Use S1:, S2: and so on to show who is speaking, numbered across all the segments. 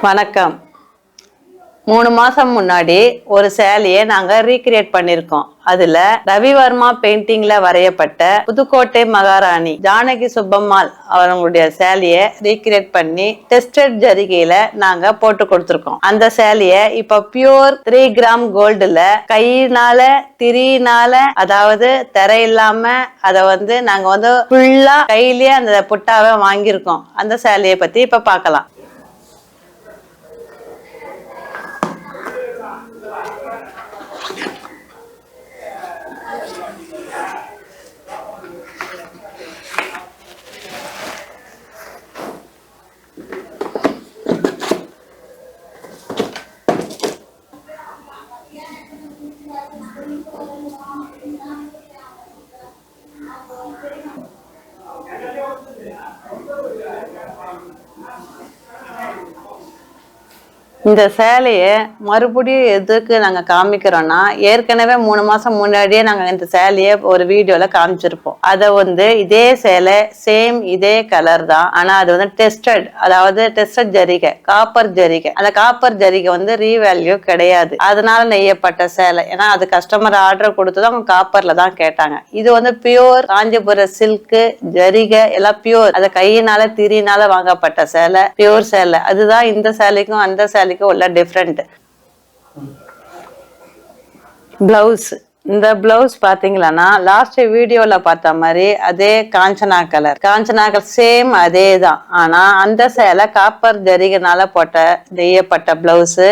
S1: வணக்கம். 3 மாசம் முன்னாடி ஒரு சேலையை நாங்க ரீக்ரியேட் பண்ணிருக்கோம். அதுல ரவிவர்மா பெயிண்டிங்ல வரையப்பட்ட புதுக்கோட்டை மகாராணி ஜானகி சுப்பம்மாள் அவங்களுடைய சேலையை ரீக்ரியேட் பண்ணி டெஸ்டட் ஜரிகையில நாங்க போட்டு கொடுத்துருக்கோம். அந்த சேலையை இப்ப பியூர் 3 கிராம் கோல்டுல கையினால திரியினால, அதாவது திரை இல்லாம அதை நாங்க ஃபுல்லா கையிலேயே அந்த புட்டாவை வாங்கியிருக்கோம். அந்த சேலையை பத்தி இப்ப பார்க்கலாம். இந்த சேலையை மறுபடியும் எதுக்கு நாங்க காமிக்கிறோம்னா, ஏற்கனவே 3 மாசம் முன்னாடியே நாங்க இந்த சேலையை ஒரு வீடியோல காமிச்சிருப்போம். அதை இதே சேலை சேம் இதே கலர் தான், ஆனா அது டெஸ்டட், அதாவது டெஸ்டட் ஜரிகை, காப்பர் ஜரிகை. அந்த காப்பர் ஜரிகை ரீவேல்யூ கிடையாது. அதனால நெய்யப்பட்ட சேலை. ஏன்னா அது கஸ்டமர் ஆர்டர் கொடுத்ததும் அவங்க காப்பர்ல தான் கேட்டாங்க. இது பியூர் காஞ்சிபுரம் சில்க் ஜரிகை எல்லாம் பியூர். அதை கையினால திரினால வாங்கப்பட்ட சேலை, பியூர் சேலை. அதுதான் இந்த சேலைக்கும் அந்த சேலைக்கும் உள்ள டிஃபரெண்ட். பிளவுஸ், இந்த பிளவுஸ் பாத்தீங்களா லாஸ்ட் வீடியோல பார்த்த மாதிரி அதே காஞ்சனா கலர் சேம் அதே தான். ஆனா அந்த சேலை காப்பர் ஜரிகைனால நெய்யப்பட்ட பிளவுஸ்.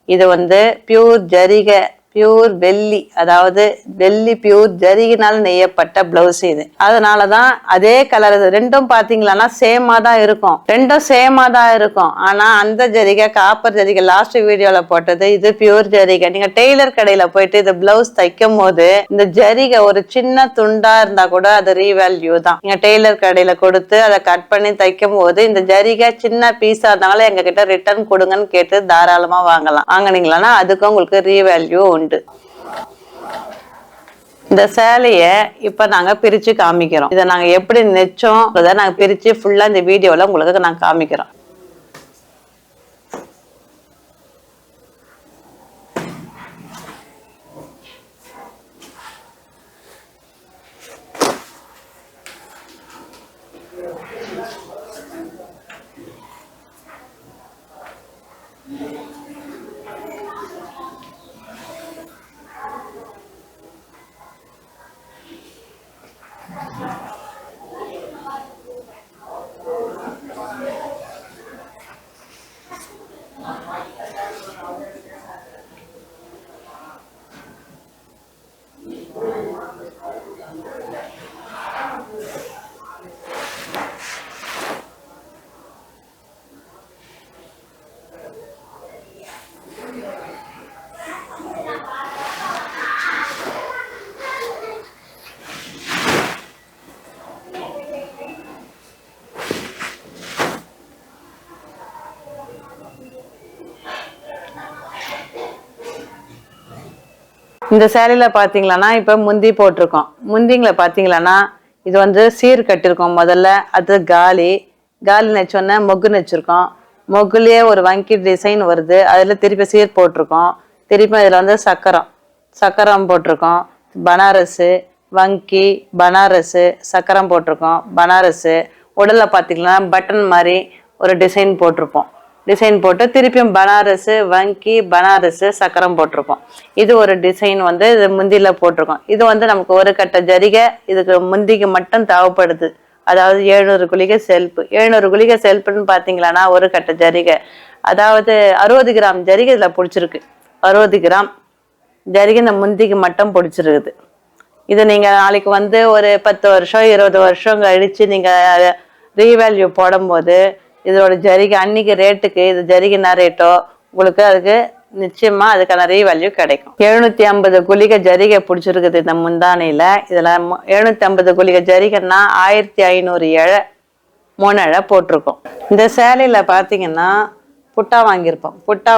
S1: இது பியூர் ஜரிகை, பியூர் வெள்ளி, அதாவது வெள்ளி பியூர் ஜரிகினால் நெய்யப்பட்ட பிளவுஸ் இது. அதனாலதான் அதே கலர். ரெண்டும் பாத்தீங்களா சேமா தான் இருக்கும். ஆனா அந்த ஜரிகை காப்பர் ஜரிகை லாஸ்ட் வீடியோல போட்டது, இது பியூர் ஜரிகை. நீங்க டெய்லர் கடையில போயிட்டு இந்த பிளவுஸ் தைக்கும் போது இந்த ஜரிகை ஒரு சின்ன துண்டா இருந்தா கூட அது ரீவேல்யூ தான். நீங்க டெய்லர் கடையில கொடுத்து அதை கட் பண்ணி தைக்கும் போது இந்த ஜரிகை சின்ன பீஸா இருந்தாலும் எங்க கிட்ட ரிட்டர்ன் கொடுங்கன்னு கேட்டு தாராளமா வாங்கலாம். வாங்கினீங்களா அதுக்கு உங்களுக்கு ரீவேல்யூ உண்டு. இந்த சேலைய இப்ப நாங்க பிரிச்சு காமிக்கிறோம். இதை நாங்க எப்படி நெச்சோம் நாங்க பிரிச்சு ஃபுல்லா இந்த வீடியோல உங்களுக்கு நாங்க காமிக்கிறோம். இந்த சேலையில பாத்தீங்களா இப்ப முந்தி போட்டிருக்கோம். முந்திங்களை பாத்தீங்களா இது சீர் கட்டிருக்கோம். முதல்ல அது காலி நெச்சோன்னா மொக்கு நெச்சிருக்கோம். மொக்குலயே ஒரு வங்கி டிசைன் வருது. அதுல திருப்பி சீர் போட்டிருக்கோம். திருப்பி இதுல சக்கரம் போட்டிருக்கோம். பனாரஸு வங்கி, பனாரஸு சக்கரம் போட்டிருக்கோம். பனாரஸு உடல்ல பாத்தீங்கன்னா பட்டன் மாதிரி ஒரு டிசைன் போட்டிருப்போம். டிசைன் போட்டு திருப்பியும் பனாரஸு வங்கி, பனாரஸு சக்கரம் போட்டிருக்கோம். இது ஒரு டிசைன் இது முந்தியில போட்டிருக்கோம். இது நமக்கு ஒரு கட்ட ஜரிகை. இதுக்கு முந்திக்கு மட்டும் தேவைப்படுது. அதாவது 700 குளிகை செல்ஃபு. 700 குளிகை செல்ஃபுன்னு பாத்தீங்களா ஒரு கட்ட ஜரிகை. அதாவது 60 கிராம் ஜரிகை இதுல பிடிச்சிருக்கு. 60 கிராம் ஜரிகை இந்த முந்திக்கு மட்டும் பிடிச்சிருக்குது. இது நீங்க நாளைக்கு ஒரு 10 வருஷம் 20 வருஷம் கழிச்சு நீங்க ரீவேல்யூ போடும்போது இதோட ஜரிகை அன்னைக்கு ரேட்டுக்கு இது ஜரிகைனா ரேட்டோ உங்களுக்கு அதுக்கு நிச்சயமா அதுக்கான ரீவேல்யூ கிடைக்கும். 750 குளிகை ஜரிகை பிடிச்சிருக்குது இந்த முந்தானையில. இதுல 750 குளிகை ஜரிகைன்னா 1500 இழை 3 இழை போட்டிருக்கோம். இந்த சேலையில பாத்தீங்கன்னா புட்டா வாங்கியிருப்போம். புட்டா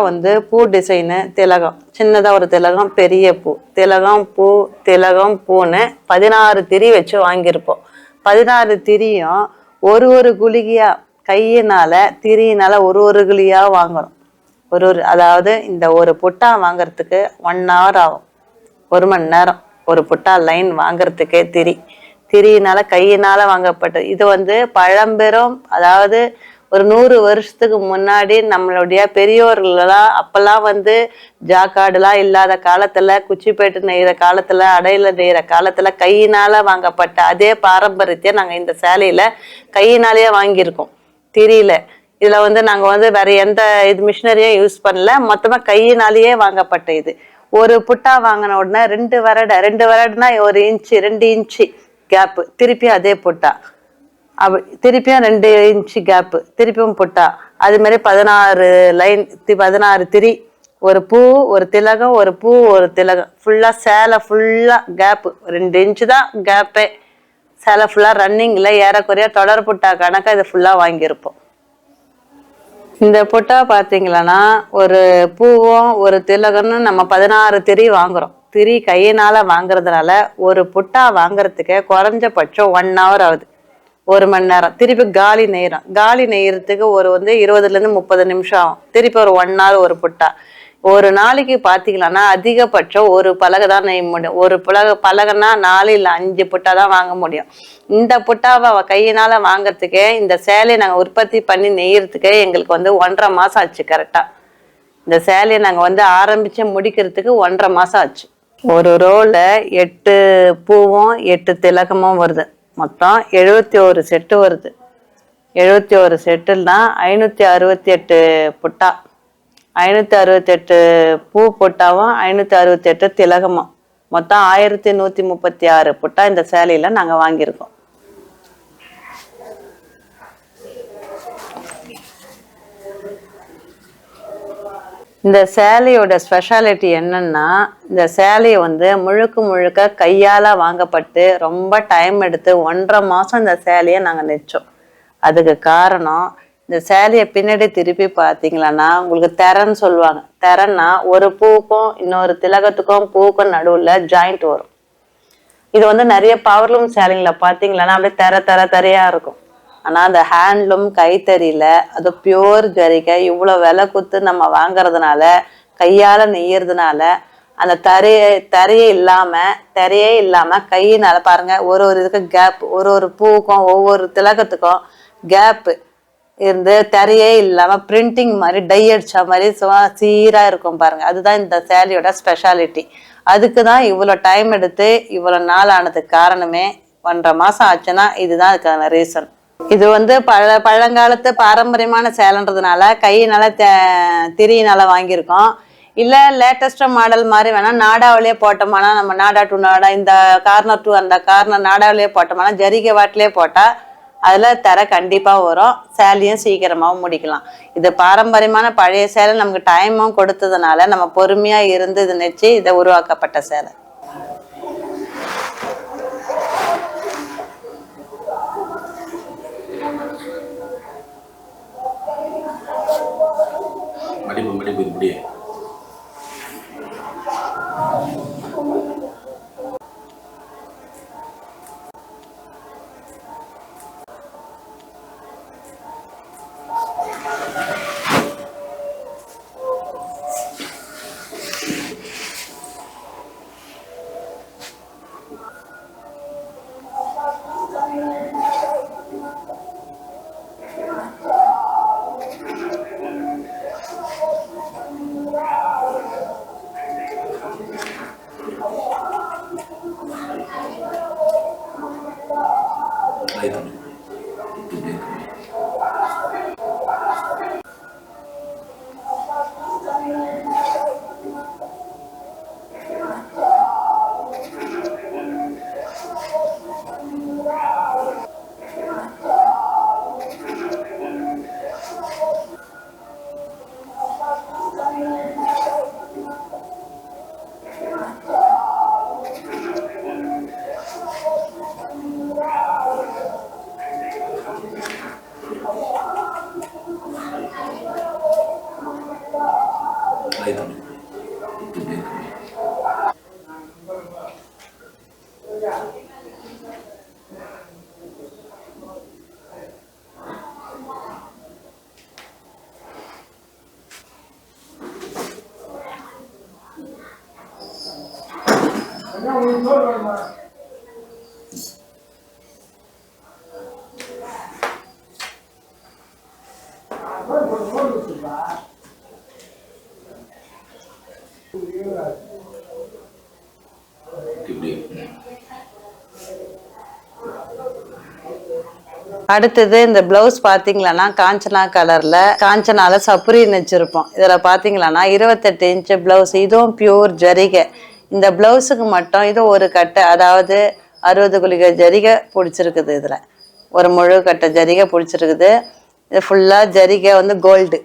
S1: பூ டிசைனு, திலகம், சின்னதா ஒரு திலகம், பெரிய பூ, திலகம் பூ, திலகம் பூன்னு 16 திரி வச்சு வாங்கியிருப்போம். 16 திரியும் ஒரு குளிகையா கையினால திரியினால ஒரு குழியா வாங்கணும். அதாவது இந்த ஒரு புட்டா வாங்குறதுக்கு 1 hour ஆகும். 1 மணி நேரம் ஒரு புட்டா லைன் வாங்குறதுக்கே. திரியினால கையினால வாங்கப்பட்டது. இது வந்து பழம்பெரும், அதாவது ஒரு 100 வருஷத்துக்கு முன்னாடி நம்மளுடைய பெரியோர்கள்லாம் அப்பெல்லாம் வந்து ஜாக்காடுலாம் இல்லாத காலத்துல, குச்சிப்பேட்டு நெய்கிற காலத்துல, அடையில நெய்கிற காலத்துல கையினால வாங்கப்பட்ட அதே பாரம்பரியத்தை நாங்க இந்த சேலையில கையினாலேயே வாங்கியிருக்கோம். திரியில இதுல வந்து நாங்க வந்து வேற எந்த மிஷினரியும் யூஸ் பண்ணல. மொத்தமா கையினாலேயே வாங்கப்பட்ட இது. ஒரு புட்டா வாங்கின உடனே 2 வருடனா 1 இன்ச்சு 2 இன்ச்சு கேப்பு, திருப்பியும் அதே புட்டா, திருப்பியும் 2 இன்ச்சு கேப்பு, திருப்பியும் புட்டா, அது மாதிரி 16 லைன், 16 திரி, ஒரு பூ ஒரு திலகம், ஒரு பூ ஒரு திலகம், ஃபுல்லா சேலை ஃபுல்லா கேப்பு 2 இன்ச்சு தான் கேப்பே. சேலை ஃபுல்லா ரன்னிங்ல ஏறக்குறைய தொடர் புட்டா கணக்கா இதை ஃபுல்லா வாங்கியிருப்போம். இந்த புட்டா பார்த்தீங்களன்னா ஒரு பூவும் ஒரு திலகம்னு நம்ம 16 திரி வாங்குறோம். திரி கையினால வாங்குறதுனால ஒரு புட்டா வாங்குறதுக்கு குறைஞ்சபட்சம் 1 hour ஆகுது. 1 மணி நேரம். திருப்பி காலி நெய்யறதுக்கு வந்து 20லேருந்து 30 நிமிஷம் ஆகும். திருப்பி ஒரு 1 hour ஒரு புட்டா. ஒரு நாளைக்கு பார்த்தீங்கன்னா அதிகபட்சம் ஒரு பலகை தான் நெய்ய முடியும். ஒரு பலகைன்னா 4 இல்லை 5 புட்டா தான் வாங்க முடியும். இந்த புட்டாவை கையினால வாங்கறதுக்கே, இந்த சேலையை நாங்கள் உற்பத்தி பண்ணி நெய்யறதுக்கே எங்களுக்கு வந்து 1.5 மாசம் ஆச்சு. கரெக்டா இந்த சேலையை நாங்கள் வந்து ஆரம்பிச்சு முடிக்கிறதுக்கு 1.5 மாசம் ஆச்சு. ஒரு ரோல 8 பூவும் 8 திலகமும் வருது. மொத்தம் 71 செட்டு வருது. 71 செட்டுன்னா 568 புட்டா. 568 பூ புட்டாவும் 568 திலகமும், மொத்தம் 1136 புட்டா இந்த சேலையில நாங்க வாங்கியிருக்கோம். இந்த சேலையோட ஸ்பெஷாலிட்டி என்னன்னா, இந்த சேலையை வந்து முழுக்க கையால வாங்கப்பட்டு ரொம்ப டைம் எடுத்து 1.5 மாசம் இந்த சேலையை நாங்க நெச்சோம். அதுக்கு காரணம், இந்த சேலையை பின்னாடி திருப்பி பார்த்தீங்களன்னா உங்களுக்கு தெரன்னு சொல்லுவாங்க. தெரன்னா ஒரு பூக்கும் இன்னொரு திலகத்துக்கும் பூக்கும் நடுவுல ஜாயிண்ட் வரும். இது வந்து நிறைய பவர்லூம் சேலைங்களை பார்த்தீங்களன்னா அப்படியே தரையா இருக்கும். ஆனா அந்த ஹேண்ட்லூம் கைத்தறியில அது பியோர் ஜரிகை இவ்வளவு விலை கொடுத்து நம்ம வாங்குறதுனால, கையால நெய்யறதுனால அந்த தரையே இல்லாம கையினால பாருங்க, ஒரு இதுக்கு கேப், ஒரு பூக்கும் ஒவ்வொரு திலகத்துக்கும் கேப்பு இருந்து தரையே இல்லாம பிரிண்டிங் மாதிரி டை அடிச்ச மாதிரி சீரா இருக்கும் பாருங்க. அதுதான் இந்த சேலையோட ஸ்பெஷாலிட்டி. அதுக்குதான் இவ்வளவு டைம் எடுத்து இவ்வளவு நாள் ஆனதுக்கு காரணமே. 1.5 மாசம் ஆச்சுன்னா இதுதான் அதுக்கான ரீசன். இது வந்து பழங்காலத்து பாரம்பரியமான சேலைன்றதுனால கையினால திரியினால வாங்கியிருக்கோம். இல்ல லேட்டஸ்டா மாடல் மாதிரி வேணா நாடாவிலேயே போட்டோம்னா, நம்ம நாடா டு நாடா, இந்த கார்னர் டு அந்த கார்னர் நாடாவிலேயே போட்டோம்னா, ஜரிகை வாட்டிலேயே போட்டா அதுல தர கண்டிப்பா வரும். சேலையும் சீக்கிரமாவும் முடிக்கலாம். இது பாரம்பரியமான பழைய சேலை, நமக்கு டைமும் கொடுத்ததுனால நம்ம பொறுமையா இருந்து இது நெச்சு இதை உருவாக்கப்பட்ட சேலை. அடுத்தது இந்த பிளவுஸ் பாத்தீங்களன்னா காஞ்சனா கலர்ல காஞ்சனால சப்புரி நெச்சிருப்போம். இதுல பாத்தீங்களன்னா 28 இன்ச் பிளவுஸ். இதுவும் பியூர் ஜரிகை. இந்த பிளவுஸுக்கு மட்டும் இது ஒரு கட்டை, அதாவது 60 குலிகை ஜரிகை பிடிச்சிருக்குது. இதுல ஒரு முழு கட்டை ஜரிகை பிடிச்சிருக்குது. இது ஃபுல்லா ஜரிகை வந்து கோல்டு.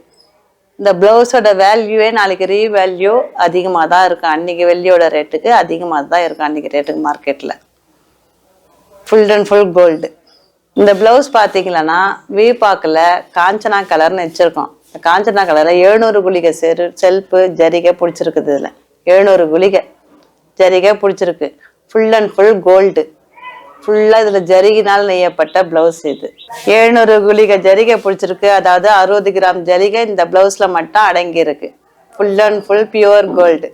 S1: இந்த பிளவுஸோட வேல்யூவே நாளைக்கு ரீவேல்யூ அதிகமாக தான் இருக்கும். அன்னைக்கு வெள்ளியோட ரேட்டுக்கு அதிகமாக தான் இருக்கும் அன்னைக்கு ரேட்டுக்கு மார்க்கெட்ல. Full and full gold. இந்த பிளவுஸ் பார்த்தீங்களன்னா வீபாக்கில் காஞ்சனா கலர்னு வச்சிருக்கோம். காஞ்சனா கலரில் 700 குலிகை செல்ஃபு ஜரிகை பிடிச்சிருக்குது. இதில் 700 குலிகை ஜரிகை பிடிச்சிருக்கு. Full and full gold. ஃபுல்லாக இதில் ஜரிகினால் நெய்யப்பட்ட பிளவுஸ் இது. 700 குலிகை ஜரிகை பிடிச்சிருக்கு. அதாவது 60 கிராம் ஜரிகை இந்த பிளவுஸில் மட்டும் அடங்கி இருக்கு. Full and full pure gold.